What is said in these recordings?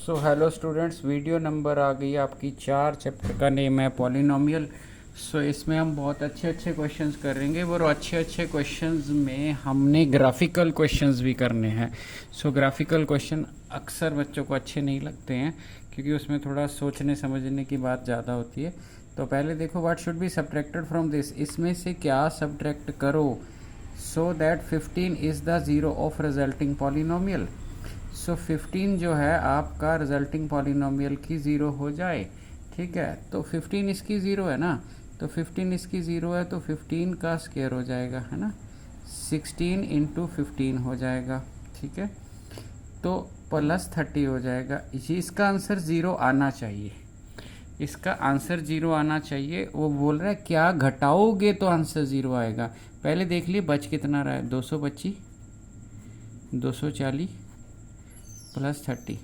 सो hello students, video number आ गई आपकी 4। चैप्टर का नेम है पॉलिनोमियल। सो इसमें हम बहुत अच्छे अच्छे क्वेश्चंस करेंगे और अच्छे अच्छे क्वेश्चंस में हमने ग्राफिकल क्वेश्चंस भी करने हैं। सो ग्राफिकल क्वेश्चन अक्सर बच्चों को अच्छे नहीं लगते हैं क्योंकि उसमें थोड़ा सोचने समझने की बात ज़्यादा होती है। तो पहले देखो, what should be subtracted from this, इसमें से क्या सब्ट्रैक्ट करो so that 15 is the zero of resulting polynomial. So 15 जो है आपका रिजल्टिंग पॉलिनोमियल की ज़ीरो हो जाए। ठीक है, तो 15 इसकी ज़ीरो है ना, तो 15 इसकी ज़ीरो है तो 15 का स्क्वायर हो जाएगा, है ना, 16 इंटू 15 हो जाएगा। ठीक है, तो प्लस 30 हो जाएगा। ये इसका आंसर ज़ीरो आना चाहिए, इसका आंसर ज़ीरो आना चाहिए। वो बोल रहा है क्या घटाओगे तो आंसर ज़ीरो आएगा। पहले देख लिए बच कितना रहा है, 225, 240 प्लस 30।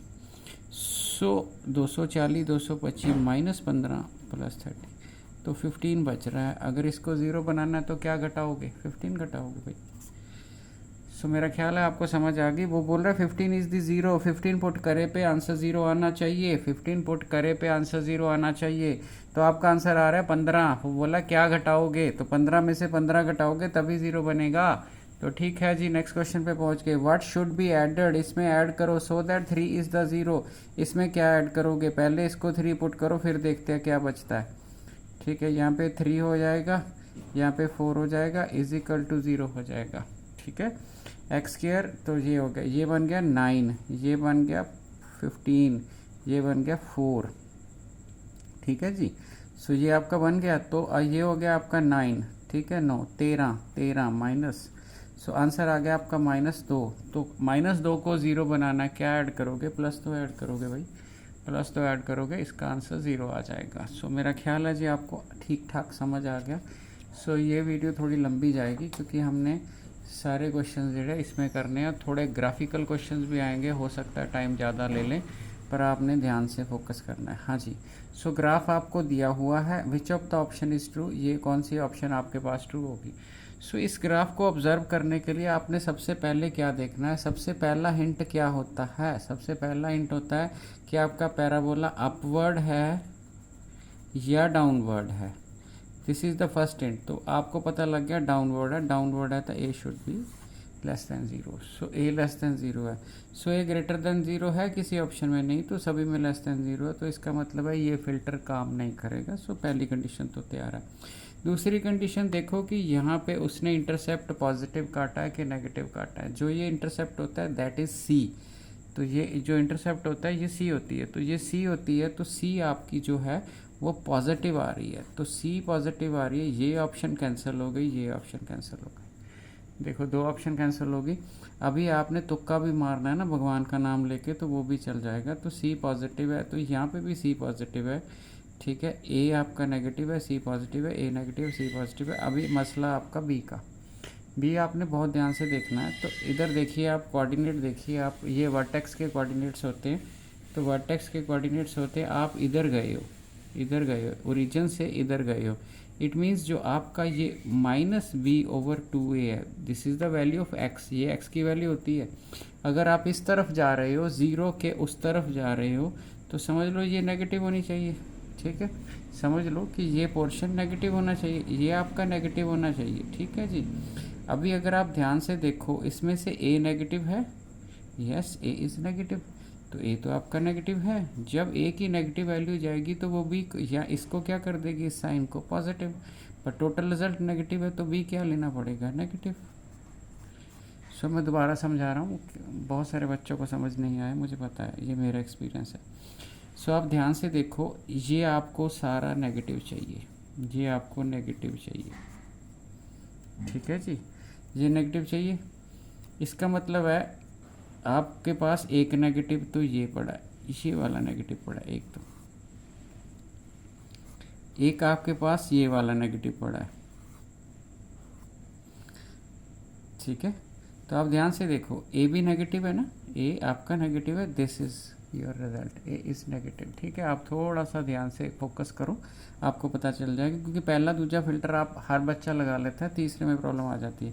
सो 240 225 माइनस 15 प्लस 30, तो 15 बच रहा है। अगर इसको ज़ीरो बनाना है तो क्या घटाओगे, 15 घटाओगे भाई। सो मेरा ख्याल है आपको समझ आ गई। वो बोल रहा है 15 इज़ दी ज़ीरो, 15 पुट करे पे आंसर ज़ीरो आना चाहिए, 15 पुट करे पे आंसर ज़ीरो आना चाहिए। तो आपका आंसर आ रहा है 15। वो बोला क्या घटाओगे, तो 15 में से 15 घटाओगे तभी ज़ीरो बनेगा। तो ठीक है जी, नेक्स्ट क्वेश्चन पे पहुंच गए। व्हाट शुड बी एडेड, इसमें ऐड करो so that 3 is the zero. इसमें क्या ऐड करोगे, पहले इसको 3 पुट करो फिर देखते हैं क्या बचता है। ठीक है, यहाँ पे 3 हो जाएगा, यहाँ पे 4 हो जाएगा, इज इक्वल टू 0 हो जाएगा। ठीक है, एक्स स्क्वायर तो ये हो गया, ये बन गया 9, ये बन गया 15, ये बन गया 4। ठीक है जी, सो ये आपका बन गया। तो ये हो गया आपका 9, ठीक है, 9 13 13 माइनस, सो आंसर आ गया आपका -2। तो -2 को ज़ीरो बनाना है, क्या ऐड करोगे, प्लस तो ऐड करोगे भाई, प्लस तो ऐड करोगे, इसका आंसर ज़ीरो आ जाएगा। सो मेरा ख्याल है जी आपको ठीक ठाक समझ आ गया। सो ये वीडियो थोड़ी लंबी जाएगी क्योंकि हमने सारे क्वेश्चन जो है इसमें करने हैं। थोड़े ग्राफिकल क्वेश्चंस भी आएंगे, हो सकता है टाइम ज़्यादा ले लें, पर आपने ध्यान से फोकस करना है। हाँ जी, सो ग्राफ आपको दिया हुआ है, विच of the option is true, ये कौन सी ऑप्शन आपके पास ट्रू होगी। सो इस ग्राफ को ऑब्जर्व करने के लिए आपने सबसे पहले क्या देखना है, सबसे पहला हिंट क्या होता है, सबसे पहला हिंट होता है कि आपका पैराबोला अपवर्ड है या डाउनवर्ड है। This is the first hint. तो आपको पता लग गया डाउनवर्ड है तो a should be less than zero. So a less than zero है। So a greater than zero है किसी ऑप्शन में, नहीं, तो सभी में लेस दैन ज़ीरो है, तो इसका मतलब है ये फ़िल्टर काम नहीं करेगा। सो पहली कंडीशन तो तैयार है। दूसरी कंडीशन देखो कि यहाँ पे उसने इंटरसेप्ट पॉजिटिव काटा है कि नेगेटिव काटा है। जो ये इंटरसेप्ट होता है दैट इज़ सी, तो ये जो इंटरसेप्ट होता है ये सी होती है, तो ये सी होती है, तो सी आपकी जो है वो पॉजिटिव आ रही है, तो सी पॉजिटिव आ रही है। ये ऑप्शन कैंसिल हो गई, ये ऑप्शन कैंसिल हो गई। देखो दो ऑप्शन कैंसिल हो गई। अभी आपने तुक्का भी मारना है ना भगवान का नाम लेके, तो वो भी चल जाएगा। तो सी पॉजिटिव है, तो यहाँ पे भी सी पॉजिटिव है। ठीक है, ए आपका नेगेटिव है, सी पॉजिटिव है, ए नेगेटिव, सी पॉजिटिव है। अभी मसला आपका बी का, बी आपने बहुत ध्यान से देखना है। तो इधर देखिए आप, कोऑर्डिनेट देखिए आप, ये वर्टेक्स के कोऑर्डिनेट्स होते हैं, तो वर्टेक्स के कोऑर्डिनेट्स होते हैं, आप इधर गए हो, इधर गए हो, ओरिजिन से इधर गए हो। इट मीन्स जो आपका ये -b/2a है, this is the value of x, ये x की वैल्यू होती है। अगर आप इस तरफ जा रहे हो, ज़ीरो के उस तरफ जा रहे हो, तो समझ लो ये नेगेटिव होनी चाहिए। ठीक है, समझ लो कि ये पोर्शन नेगेटिव होना चाहिए, ये आपका नेगेटिव होना चाहिए। ठीक है जी, अभी अगर आप ध्यान से देखो, इसमें से a नेगेटिव है, यस a इज़ नेगेटिव, तो a तो आपका नेगेटिव है। जब a की नेगेटिव वैल्यू जाएगी तो वो b या इसको क्या कर देगी, इस साइन को पॉजिटिव, पर टोटल रिजल्ट नेगेटिव है तो b क्या लेना पड़ेगा, नेगेटिव। सो मैं दोबारा समझा रहा हूँ, बहुत सारे बच्चों को समझ नहीं आया, मुझे पता है, ये मेरा एक्सपीरियंस है। सो आप ध्यान से देखो, ये आपको सारा नेगेटिव चाहिए, ये आपको नेगेटिव चाहिए। ठीक है जी, ये नेगेटिव चाहिए। इसका मतलब है आपके पास एक नेगेटिव तो ये पड़ा है, इसी वाला नेगेटिव पड़ा है एक, तो एक आपके पास ये वाला नेगेटिव पड़ा है। ठीक है, तो आप ध्यान से देखो, ए भी नेगेटिव है ना, ए आपका नेगेटिव है, this is your result, A is negative. ठीक है, आप थोड़ा सा ध्यान से फोकस करो, आपको पता चल जाएगा, क्योंकि पहला दूसरा फिल्टर आप हर बच्चा लगा लेता है, तीसरे में प्रॉब्लम आ जाती है।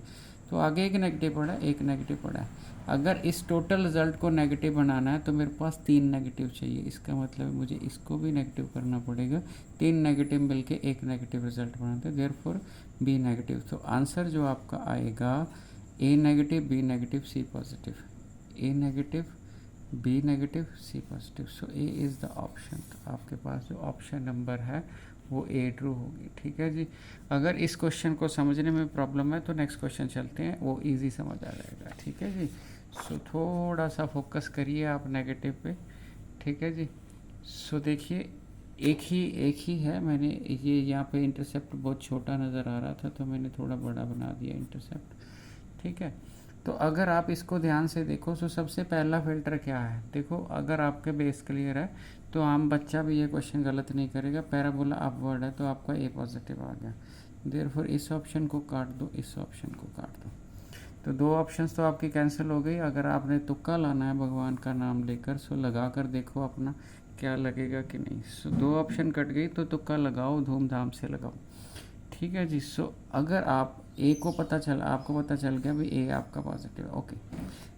तो आगे एक नेगेटिव पड़ा है, एक नेगेटिव पड़ा है। अगर इस टोटल रिजल्ट को नेगेटिव बनाना है तो मेरे पास 3 नेगेटिव चाहिए। इसका मतलब मुझे इसको भी नेगेटिव करना पड़ेगा। 3 नेगेटिव मिलके एक नेगेटिव रिजल्ट बनाते हैं, देयरफॉर बी नेगेटिव। तो आंसर जो आपका आएगा a negative, b negative, c positive. A negative, b negative, c positive. So a is the option. तो आपके पास जो ऑप्शन नंबर है वो ए ट्रू होगी। ठीक है जी। अगर इस क्वेश्चन को समझने में प्रॉब्लम है तो नेक्स्ट क्वेश्चन चलते हैं, वो इजी समझ आ जाएगा। ठीक है जी। सो थोड़ा सा फोकस करिए आप नेगेटिव पे। ठीक है जी। सो देखिए एक ही है। मैंने ये यहाँ पे इंटरसेप्ट बहुत छोटा नज़र आ रहा था तो मैंने थोड़ा बड़ा बना दिया इंटरसेप्ट। ठीक है। तो अगर आप इसको ध्यान से देखो तो सबसे पहला फिल्टर क्या है, देखो अगर आपके बेस क्लियर है तो आम बच्चा भी ये क्वेश्चन गलत नहीं करेगा। पैराबोला अपवर्ड है तो आपका ए पॉजिटिव आ गया, देयरफॉर इस ऑप्शन को काट दो, इस ऑप्शन को काट दो। तो 2 ऑप्शंस तो आपकी कैंसिल हो गई। अगर आपने तुक्का लाना है भगवान का नाम लेकर, सो लगा कर देखो अपना क्या लगेगा कि नहीं। सो 2 ऑप्शन कट गई तो तुक्का लगाओ, धूमधाम से लगाओ। ठीक है जी। सो अगर आप ए को पता चला, आपको पता चल गया भाई ए आपका पॉजिटिव है, okay.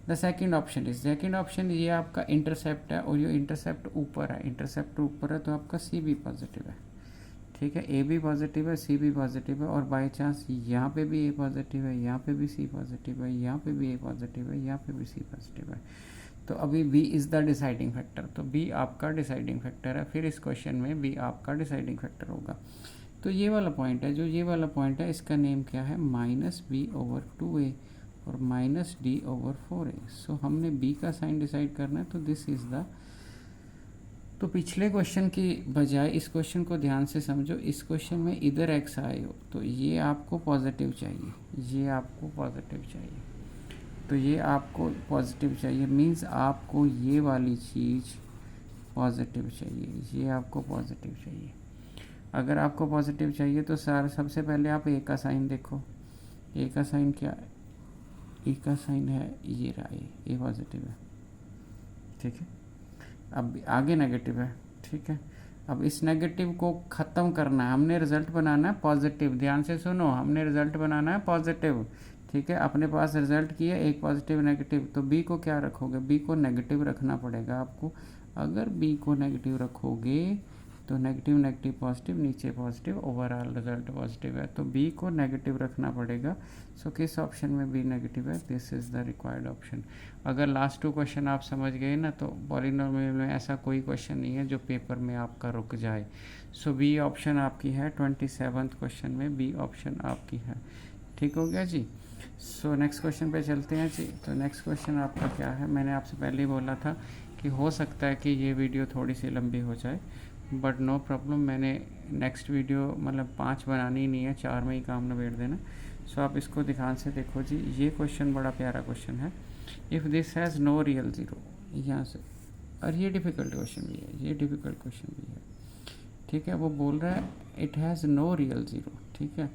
The second option is, second option ये आपका इंटरसेप्ट है और ये इंटरसेप्ट ऊपर है, इंटरसेप्ट ऊपर है तो आपका सी भी पॉजिटिव है। ठीक है। ए भी पॉजिटिव है, सी भी पॉजिटिव है और बाई चांस यहाँ पे भी ए पॉजिटिव है, यहाँ पे भी सी पॉजिटिव है, यहाँ पे भी ए पॉजिटिव है, यहाँ पे भी सी पॉजिटिव है। तो अभी B is the deciding factor. तो बी आपका डिसाइडिंग फैक्टर है। फिर इस क्वेश्चन में बी आपका डिसाइडिंग फैक्टर होगा। तो ये वाला पॉइंट है, जो ये वाला पॉइंट है इसका नेम क्या है, -b/2a और -d/4a। सो हमने b का साइन डिसाइड करना है तो दिस इज़ द। तो पिछले क्वेश्चन की बजाय इस क्वेश्चन को ध्यान से समझो। इस क्वेश्चन में इधर x आए हो तो ये आपको पॉजिटिव चाहिए, ये आपको पॉजिटिव चाहिए, तो ये आपको पॉजिटिव चाहिए, मीन्स आपको ये वाली चीज़ पॉजिटिव चाहिए, ये आपको पॉजिटिव चाहिए। अगर आपको पॉजिटिव चाहिए तो सबसे पहले आप ए का साइन देखो। ए का साइन क्या है, ए का साइन है ये रहा, ए पॉजिटिव है। ठीक है। अब आगे नेगेटिव है। ठीक है। अब इस नेगेटिव को ख़त्म करना है, हमने रिज़ल्ट बनाना है पॉजिटिव। ध्यान से सुनो, हमने रिज़ल्ट बनाना है पॉजिटिव। ठीक है। अपने पास रिज़ल्ट की है एक पॉजिटिव नेगेटिव, तो बी को क्या रखोगे, बी को नेगेटिव रखना पड़ेगा आपको। अगर बी को नेगेटिव रखोगे तो नेगेटिव नेगेटिव पॉजिटिव, नीचे पॉजिटिव, ओवरऑल रिजल्ट पॉजिटिव है, तो बी को नेगेटिव रखना पड़ेगा। सो किस ऑप्शन में बी नेगेटिव है, this is the required option. अगर लास्ट 2 क्वेश्चन आप समझ गए ना, तो पॉलिनोमियल में ऐसा कोई क्वेश्चन नहीं है जो पेपर में आपका रुक जाए। सो बी ऑप्शन आपकी है 27th क्वेश्चन में, बी ऑप्शन आपकी है। ठीक हो गया जी। सो नेक्स्ट क्वेश्चन पे चलते हैं जी। तो नेक्स्ट क्वेश्चन आपका क्या है, मैंने आपसे पहले ही बोला था कि हो सकता है कि ये वीडियो थोड़ी सी लंबी हो जाए, बट नो प्रॉब्लम। मैंने नेक्स्ट वीडियो मतलब 5 बनानी नहीं है, 4 में ही काम निबेड़ देना। सो आप इसको ध्यान से देखो जी। ये क्वेश्चन बड़ा प्यारा क्वेश्चन है। If this has no real zero, यहाँ से, और ये डिफ़िकल्ट क्वेश्चन भी है, ये डिफ़िकल्ट क्वेश्चन भी है। ठीक है। वो बोल रहा है it has no real zero. ठीक है।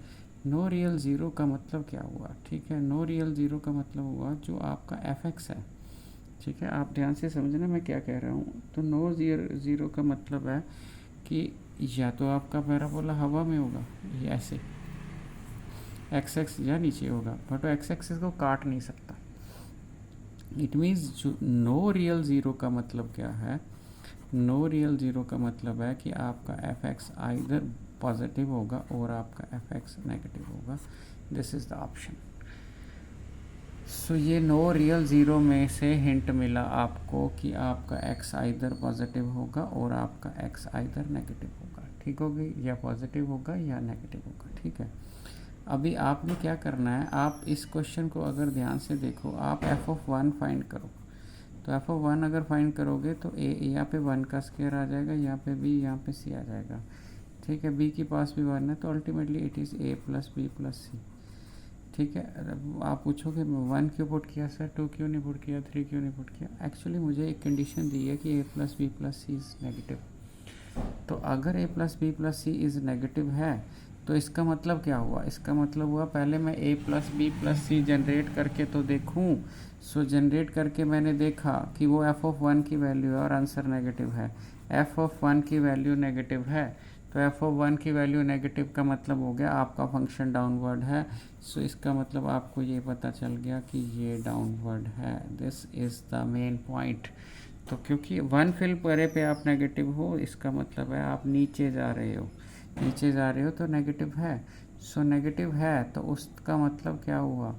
नो रियल ज़ीरो का मतलब क्या हुआ, ठीक है। नो रियल ज़ीरो का मतलब हुआ जो आपका fx है। ठीक है। आप ध्यान से समझना मैं क्या कह रहा हूँ। तो नो ज़ीरो का मतलब है कि या तो आपका पैराबोला हवा में होगा, या ऐसे एक्स एक्स या नीचे होगा, बट एक्स एक्सिस को काट नहीं सकता। इट मीन्स जो नो रियल ज़ीरो का मतलब क्या है, नो रियल ज़ीरो का मतलब है कि आपका fx आइदर पॉजिटिव होगा और आपका fx नेगेटिव होगा। This is the option. So ये नो रियल ज़ीरो में से हिंट मिला आपको कि आपका x आइदर पॉजिटिव होगा और आपका x आइदर नेगेटिव होगा। ठीक होगी, या पॉजिटिव होगा या नेगेटिव होगा। ठीक है। अभी आपने क्या करना है, आप इस क्वेश्चन को अगर ध्यान से देखो, आप f(1) फाइंड करो। तो f(1) अगर फाइंड करोगे तो a यहाँ पे 1 का स्क्वायर आ जाएगा, यहाँ पे b, यहाँ पे c आ जाएगा। ठीक है। b के पास भी 1 है तो ultimately it is a + b + c। ठीक है। आप पूछोगे 1 क्यों पुट किया सर, 2 क्यों नहीं पुट किया, 3 क्यों नहीं पुट किया। एक्चुअली मुझे एक कंडीशन दी है कि a + b + c is negative. तो अगर a + b + c is negative है तो इसका मतलब क्या हुआ, इसका मतलब हुआ पहले मैं a + b + c जनरेट करके तो देखूं। सो जनरेट करके मैंने देखा कि वो f(1) की वैल्यू है और आंसर नेगेटिव है। f(1) की वैल्यू नेगेटिव है तो f(1) की वैल्यू नेगेटिव का मतलब हो गया आपका फंक्शन डाउनवर्ड है। सो इसका मतलब आपको ये पता चल गया कि ये डाउनवर्ड है। This is the main point. तो क्योंकि 1 फिल परे पे आप नेगेटिव हो, इसका मतलब है आप नीचे जा रहे हो, नीचे जा रहे हो तो नेगेटिव है। सो नेगेटिव है तो उसका मतलब क्या हुआ,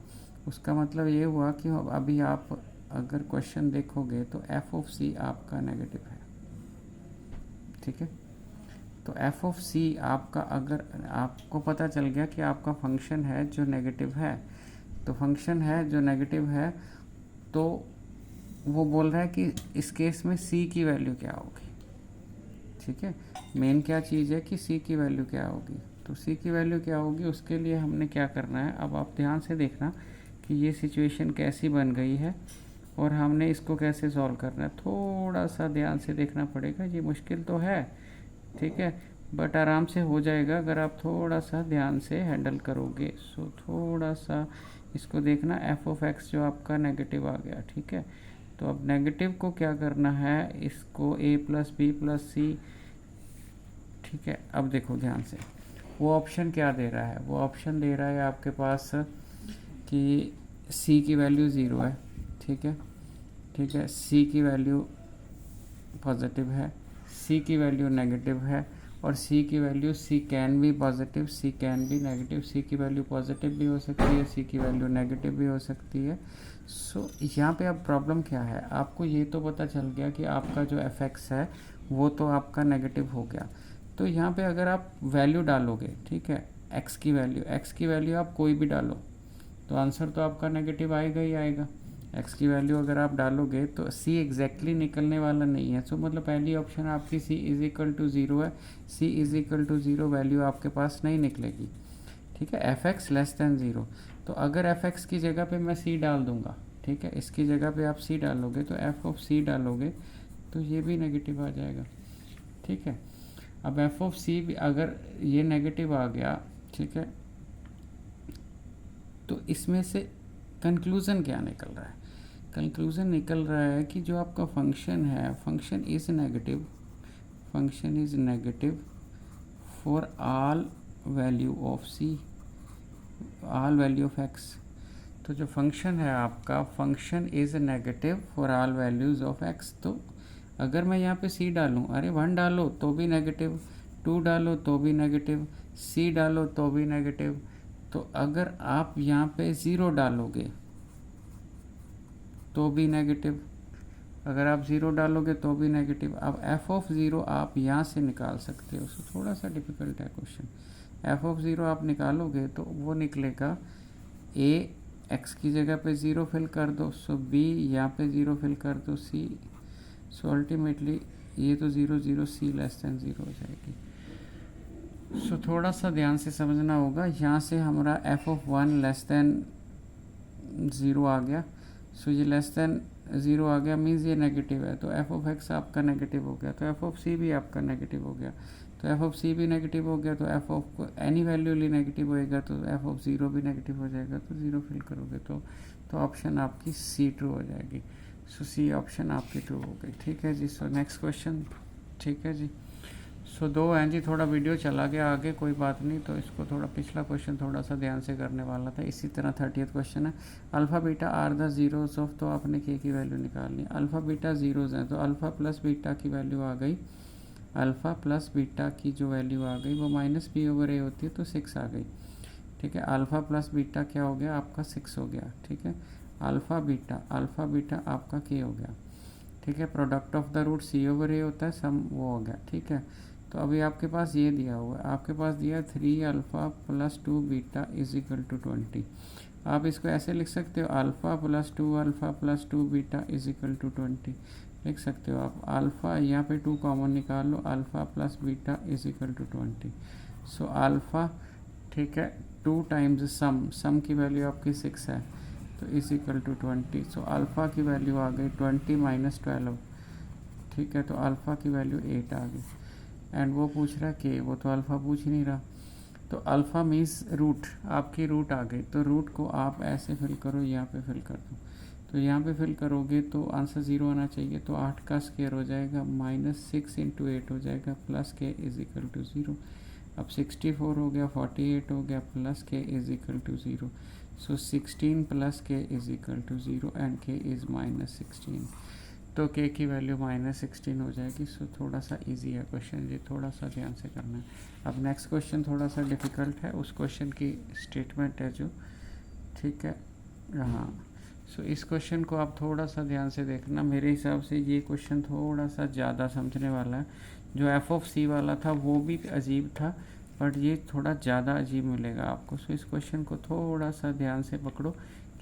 उसका मतलब ये हुआ कि अभी आप अगर क्वेश्चन देखोगे तो एफ ऑफ सी आपका नेगेटिव है, ठीक है। तो एफ ऑफ सी आपका, अगर आपको पता चल गया कि आपका फंक्शन है जो नेगेटिव है, तो फंक्शन है जो नेगेटिव है, तो वो बोल रहा है कि इस केस में सी की वैल्यू क्या होगी, ठीक है। मेन क्या चीज़ है कि सी की वैल्यू क्या होगी, तो सी की वैल्यू क्या होगी उसके लिए हमने क्या करना है। अब आप ध्यान से देखना कि ये सिचुएशन कैसी बन गई है और हमने इसको कैसे सॉल्व करना है। थोड़ा सा ध्यान से देखना पड़ेगा, ये मुश्किल तो है, ठीक है, बट आराम से हो जाएगा अगर आप थोड़ा सा ध्यान से हैंडल करोगे। सो थोड़ा सा इसको देखना, एफ ऑफ एक्स जो आपका नेगेटिव आ गया, ठीक है। तो अब नेगेटिव को क्या करना है, इसको a प्लस बी प्लस सी, ठीक है। अब देखो ध्यान से, वो ऑप्शन क्या दे रहा है, वो ऑप्शन दे रहा है आपके पास कि c की वैल्यू 0 है, ठीक है, ठीक है, c की वैल्यू पॉजिटिव है, c की वैल्यू नेगेटिव है, और c की value c can be positive, c can be negative, c की वैल्यू पॉजिटिव भी हो सकती है, c की वैल्यू नेगेटिव भी हो सकती है। सो यहाँ पे अब प्रॉब्लम क्या है, आपको ये तो पता चल गया कि आपका जो एफ एक्स है वो तो आपका नेगेटिव हो गया। तो यहाँ पे अगर आप वैल्यू डालोगे, ठीक है, एक्स की वैल्यू आप कोई भी डालो तो आंसर तो आपका नेगेटिव आएगा ही आएगा। एक्स की वैल्यू अगर आप डालोगे तो सी एग्जैक्टली निकलने वाला नहीं है। सो मतलब पहली ऑप्शन आपकी सी इज इक्वल टू 0 है, सी इज इक्वल टू 0 वैल्यू आपके पास नहीं निकलेगी, ठीक है, एफ एक्स लेस दैन 0। तो अगर एफ एक्स की जगह पे मैं सी डाल दूंगा, ठीक है, इसकी जगह पे आप सी डालोगे तो एफ ऑफ सी डालोगे तो ये भी नेगेटिव आ जाएगा, ठीक है। अब एफ ऑफ सी भी अगर ये नेगेटिव आ गया, ठीक है, तो इसमें से कंक्लूज़न क्या निकल रहा है, कंक्लूज़न निकल रहा है कि जो आपका फंक्शन है, function is negative, function is negative for all value of C, all value of X. तो जो फंक्शन है आपका, function is negative for all values of X. तो अगर मैं यहाँ पे सी डालूँ, अरे 1 डालो तो भी नेगेटिव, 2 डालो तो भी नेगेटिव, सी डालो तो भी नेगेटिव। तो अगर आप यहाँ पे 0 डालोगे तो भी नेगेटिव, अगर आप 0 डालोगे तो भी नेगेटिव। अब एफ ऑफ 0 आप यहाँ से निकाल सकते हो, सो थोड़ा सा डिफिकल्ट है क्वेश्चन। एफ ऑफ 0 आप निकालोगे तो वो निकलेगा ए एक्स की जगह पे 0 फिल कर दो, सो बी यहाँ पे 0 फिल कर दो, सी, सो अल्टीमेटली ये तो 0 0 सी लेस दैन 0 हो जाएगी। सो थोड़ा सा ध्यान से समझना होगा। यहाँ से हमारा एफ ऑफ 1 लेस दैन 0 आ गया, सो ये लेस दैन 0 आ गया मीन्स ये नेगेटिव है, तो एफ ऑफ एक्स आपका नेगेटिव हो गया, तो एफ ऑफ सी भी आपका नेगेटिव हो गया। तो एफ ऑफ सी भी नेगेटिव हो गया तो एफ ऑफ एनी वैल्यू ली नेगेटिव होएगा, तो एफ ऑफ 0 भी नेगेटिव हो जाएगा, तो 0 फिल करोगे तो ऑप्शन आपकी सी ट्रू हो जाएगी। सो सी ऑप्शन आपकी ट्रू हो गई, ठीक है जी। सो नेक्स्ट क्वेश्चन, ठीक है जी। सो 2 हैं जी, थोड़ा वीडियो चला गया आगे, कोई बात नहीं, तो इसको थोड़ा पिछला क्वेश्चन थोड़ा सा ध्यान से करने वाला था। इसी तरह 30th क्वेश्चन है, alpha beta are the zeros of, तो आपने के की वैल्यू निकालनी। अल्फ़ा बीटा जीरोज हैं तो अल्फ़ा प्लस बीटा की वैल्यू आ गई, अल्फ़ा प्लस बीटा की जो वैल्यू आ गई वो माइनस बी ओवर ए होती है तो 6 आ गई, ठीक है। अल्फ़ा प्लस बीटा क्या हो गया आपका 6 हो गया, ठीक है। अल्फ़ा बीटा आपका के हो गया, ठीक है। Product of the root c over a होता है, सम वो हो गया, ठीक है। तो अभी आपके पास ये दिया हुआ है, आपके पास दिया 3 alpha plus 2 beta is equal to 20। आप इसको ऐसे लिख सकते हो, alpha plus 2 alpha plus 2 beta is equal to 20 लिख सकते हो आप। अल्फ़ा यहाँ पे 2 कॉमन निकाल लो, alpha plus beta is equal to 20। So alpha, ठीक है, 2 टाइम्स सम की वैल्यू आपकी 6 है तो is equal to 20। So alpha की वैल्यू आ गई 20 माइनस 12, ठीक है, तो अल्फ़ा की वैल्यू 8 आ गई। एंड वो पूछ रहा है कि वो तो अल्फ़ा पूछ ही नहीं रहा, तो अल्फ़ा मीन्स रूट, आपकी रूट आ गई, तो रूट को आप ऐसे फिल करो, यहाँ पे फिल कर दो, तो यहाँ पे फिल करोगे तो आंसर 0 आना चाहिए। तो 8 का स्क्वायर हो जाएगा -6 × 8 हो जाएगा plus K is equal to 0। अब 64 हो गया, 48 हो गया, plus K is equal to 0। So 16 plus K is equal to 0 and K is -16। तो के की वैल्यू -16 हो जाएगी। सो थोड़ा सा इजी है क्वेश्चन, ये थोड़ा सा ध्यान से करना है। अब नेक्स्ट क्वेश्चन थोड़ा सा डिफ़िकल्ट है, उस क्वेश्चन की स्टेटमेंट है जो, ठीक है। हाँ, सो इस क्वेश्चन को आप थोड़ा सा ध्यान से देखना। मेरे हिसाब से ये क्वेश्चन थोड़ा सा ज़्यादा समझने वाला है। जो f(c) वाला था वो भी अजीब था, बट ये थोड़ा ज़्यादा अजीब मिलेगा आपको। सो इस क्वेश्चन को थोड़ा सा ध्यान से पकड़ो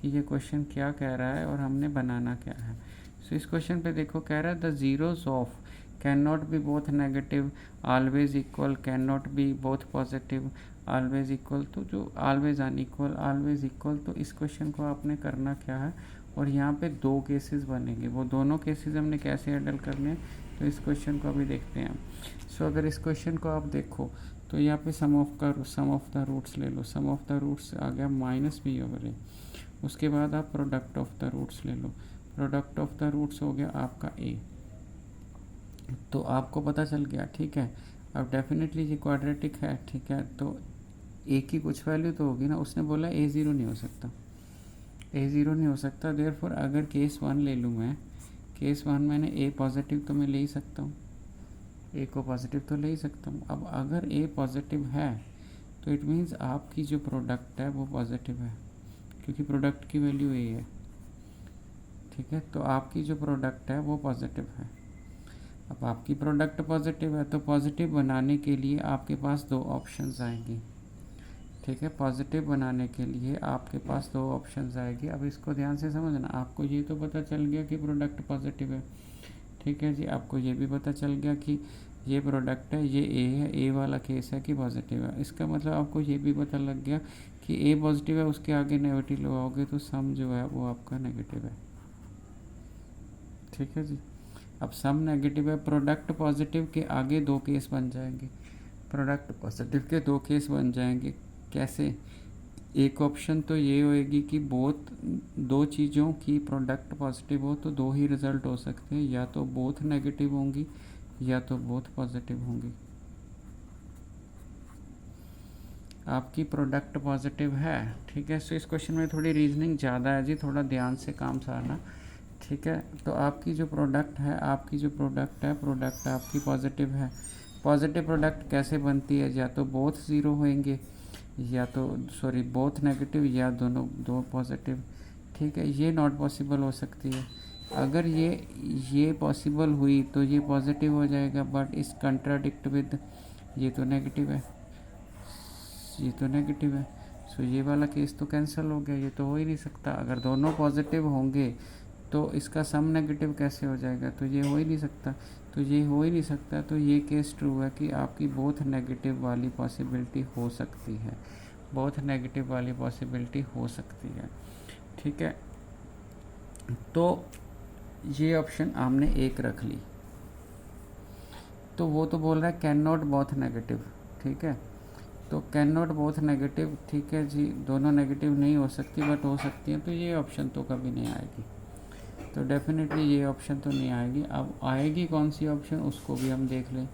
कि ये क्वेश्चन क्या कह रहा है और हमने बनाना क्या है। सो इस क्वेश्चन पे देखो, कह रहा है the zeros of can not be both negative, always equal, can not be both positive, always equal. तो जो ऑलवेज अनइक्वल, ऑलवेज इक्वल, तो इस क्वेश्चन को आपने करना क्या है, और यहाँ पे 2 केसेस बनेंगे। वो दोनों केसेस हमने कैसे हैंडल करने हैं, तो इस क्वेश्चन को अभी देखते हैं। सो अगर इस क्वेश्चन को आप देखो तो यहाँ पे सम ऑफ द रूट्स ले लो। सम ऑफ द रूट्स आ गया -b/a। उसके बाद आप प्रोडक्ट ऑफ द रूट्स ले लो। प्रोडक्ट ऑफ द रूट्स हो गया आपका a। तो आपको पता चल गया, ठीक है। अब डेफिनेटली ये क्वाड्रेटिक है, ठीक है, तो a की कुछ वैल्यू तो होगी ना। उसने बोला a0 नहीं हो सकता, a0 नहीं हो सकता। देयरफॉर अगर केस 1 ले लूँ मैं, केस 1 मैंने a पॉजिटिव तो मैं ले ही सकता हूँ, a को पॉजिटिव तो ले ही सकता हूँ। अब अगर a पॉजिटिव है तो इट मीन्स आपकी जो प्रोडक्ट है वो पॉजिटिव है, क्योंकि प्रोडक्ट की वैल्यू a है, ठीक है। तो आपकी जो प्रोडक्ट है वो पॉजिटिव है। अब आपकी प्रोडक्ट पॉजिटिव है तो पॉजिटिव बनाने के लिए आपके पास 2 ऑप्शंस आएंगी, ठीक है। पॉजिटिव बनाने के लिए आपके पास 2 ऑप्शंस आएगी। अब इसको ध्यान से समझना। आपको ये तो पता चल गया कि प्रोडक्ट पॉजिटिव है, ठीक है जी। आपको ये भी पता चल गया कि ये प्रोडक्ट है, ये ए है, ए वाला केस है कि पॉजिटिव है। इसका मतलब आपको ये भी पता लग गया कि ए पॉजिटिव है, उसके आगे नेगेटिव लगाओगे तो सम जो है वो आपका नेगेटिव है, ठीक है जी। अब सम नेगेटिव है, प्रोडक्ट पॉजिटिव के आगे 2 केस बन जाएंगे। प्रोडक्ट पॉजिटिव के 2 केस बन जाएंगे। कैसे? एक ऑप्शन तो ये होएगी कि बोथ 2 चीज़ों की प्रोडक्ट पॉजिटिव हो तो 2 ही रिज़ल्ट हो सकते हैं, या तो बोथ नेगेटिव होंगी या तो बोथ पॉजिटिव होंगी। आपकी प्रोडक्ट पॉजिटिव है, ठीक है। सो इस क्वेश्चन में थोड़ी रीजनिंग ज़्यादा है जी, थोड़ा ध्यान से काम सारना, ठीक है। तो आपकी जो प्रोडक्ट है, प्रोडक्ट आपकी पॉजिटिव है। पॉजिटिव प्रोडक्ट कैसे बनती है? या तो बोथ ज़ीरो होंगे, या तो बोथ नेगेटिव, या दोनों 2 पॉजिटिव, ठीक है। ये नॉट पॉसिबल हो सकती है। अगर ये पॉसिबल हुई तो ये पॉजिटिव हो जाएगा, बट इस कंट्राडिक्ट विद ये तो नेगेटिव है, ये तो नेगेटिव है। सो ये वाला केस तो कैंसिल हो गया, ये तो हो ही नहीं सकता। अगर दोनों पॉजिटिव होंगे तो इसका सम नेगेटिव कैसे हो जाएगा? तो ये हो ही नहीं सकता, तो ये हो ही नहीं सकता। तो ये केस ट्रू है कि आपकी बोथ नेगेटिव वाली पॉसिबिलिटी हो सकती है, बोथ नेगेटिव वाली पॉसिबिलिटी हो सकती है, ठीक है। तो ये ऑप्शन हमने एक रख ली। तो वो तो बोल रहा है कैन नॉट बोथ नेगेटिव, ठीक है। तो कैन नॉट बोथ नेगेटिव, ठीक है जी, दोनों नेगेटिव नहीं हो सकती बट हो सकती हैं, तो ये ऑप्शन तो कभी नहीं आएगी। तो डेफिनेटली ये ऑप्शन तो नहीं आएगी। अब आएगी कौन सी ऑप्शन, उसको भी हम देख लें,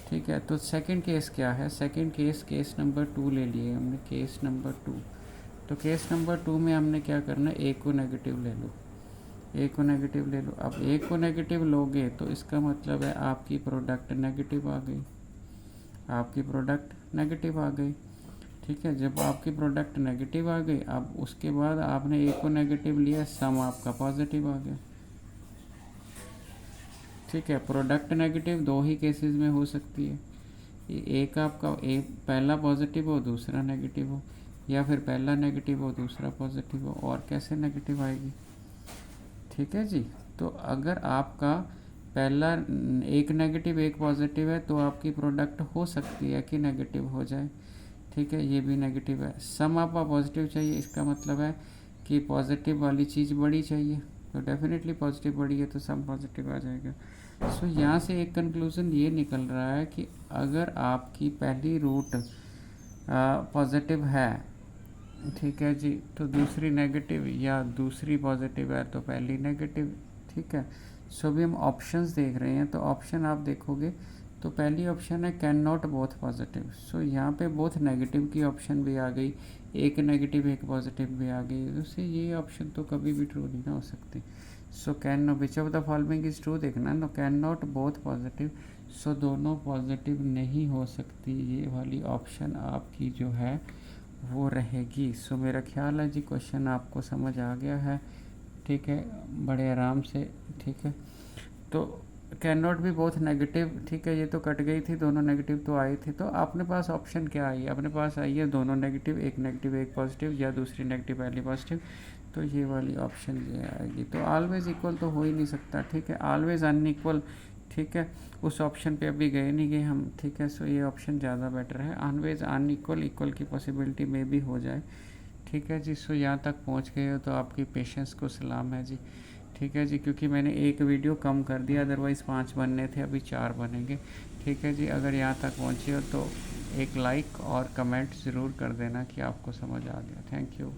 ठीक है। तो सेकंड केस क्या है? सेकंड केस नंबर 2 ले लिए हमने, केस नंबर 2। तो केस नंबर 2 में हमने क्या करना है, ए को नेगेटिव ले लो, ए को नेगेटिव ले लो। अब ए को नेगेटिव लोगे तो इसका मतलब है आपकी प्रोडक्ट नेगेटिव आ गई, आपकी प्रोडक्ट नेगेटिव आ गई, ठीक है। जब आपकी प्रोडक्ट नेगेटिव आ गई, अब उसके बाद आपने ए को नेगेटिव लिया, सम आपका पॉजिटिव आ गया, ठीक है। प्रोडक्ट नेगेटिव 2 ही केसेस में हो सकती है, एक आपका ए पहला पॉजिटिव हो दूसरा नेगेटिव हो, या फिर पहला नेगेटिव हो दूसरा पॉजिटिव हो। और कैसे नेगेटिव आएगी, ठीक है जी। तो अगर आपका पहला एक नेगेटिव एक पॉजिटिव है तो आपकी प्रोडक्ट हो सकती है कि नेगेटिव हो जाए, ठीक है। ये भी नेगेटिव है, सम आपका पॉजिटिव चाहिए, इसका मतलब है कि पॉजिटिव वाली चीज़ बड़ी चाहिए, तो डेफिनेटली पॉजिटिव बड़ी है तो सम पॉजिटिव आ जाएगा। सो यहाँ से एक कंक्लूज़न ये निकल रहा है कि अगर आपकी पहली रूट पॉजिटिव है, ठीक है जी। तो दूसरी नेगेटिव या दूसरी पॉजिटिव है तो पहली नेगेटिव, ठीक है। सो अभी हम ऑप्शंस देख रहे हैं, तो ऑप्शन आप देखोगे तो पहली ऑप्शन है कैन नॉट बोथ पॉजिटिव। सो यहाँ पे बोथ नेगेटिव की ऑप्शन भी आ गई, एक नेगेटिव एक पॉजिटिव भी आ गई, उससे ये ऑप्शन तो कभी भी ट्रू नहीं ना हो सकती। So can no which of the following is true देखना, no can not both positive. So दोनों पॉजिटिव नहीं हो सकती, ये वाली ऑप्शन आपकी जो है वो रहेगी। सो मेरा ख्याल है जी क्वेश्चन आपको समझ आ गया है, ठीक है, बड़े आराम से, ठीक है। तो कैन नॉट भी बोथ नेगेटिव, ठीक है, ये तो कट गई थी, दोनों नेगेटिव तो आई थी। तो अपने पास ऑप्शन क्या आई है, अपने पास आई है दोनों नेगेटिव एक पॉजिटिव, या दूसरी नेगेटिव पहली पॉजिटिव, तो ये वाली ऑप्शन ये आएगी। तो ऑलवेज इक्वल तो हो ही नहीं सकता, ठीक है, ऑलवेज अनइक्वल, ठीक है, उस ऑप्शन पे अभी गए नहीं गए हम, ठीक है। सो ये ऑप्शन ज़्यादा बेटर है, ऑलवेज अनइक्वल इक्वल की पॉसिबिलिटी में भी हो जाए, ठीक है जी। सो यहाँ तक पहुँच गए हो तो आपकी पेशेंस को सलाम है जी, ठीक है जी, क्योंकि मैंने एक वीडियो कम कर दिया, अदरवाइज़ 5 बनने थे, अभी 4 बनेंगे, ठीक है जी। अगर यहाँ तक पहुँचे हो तो एक लाइक और कमेंट ज़रूर कर देना कि आपको समझ आ गया। Thank you.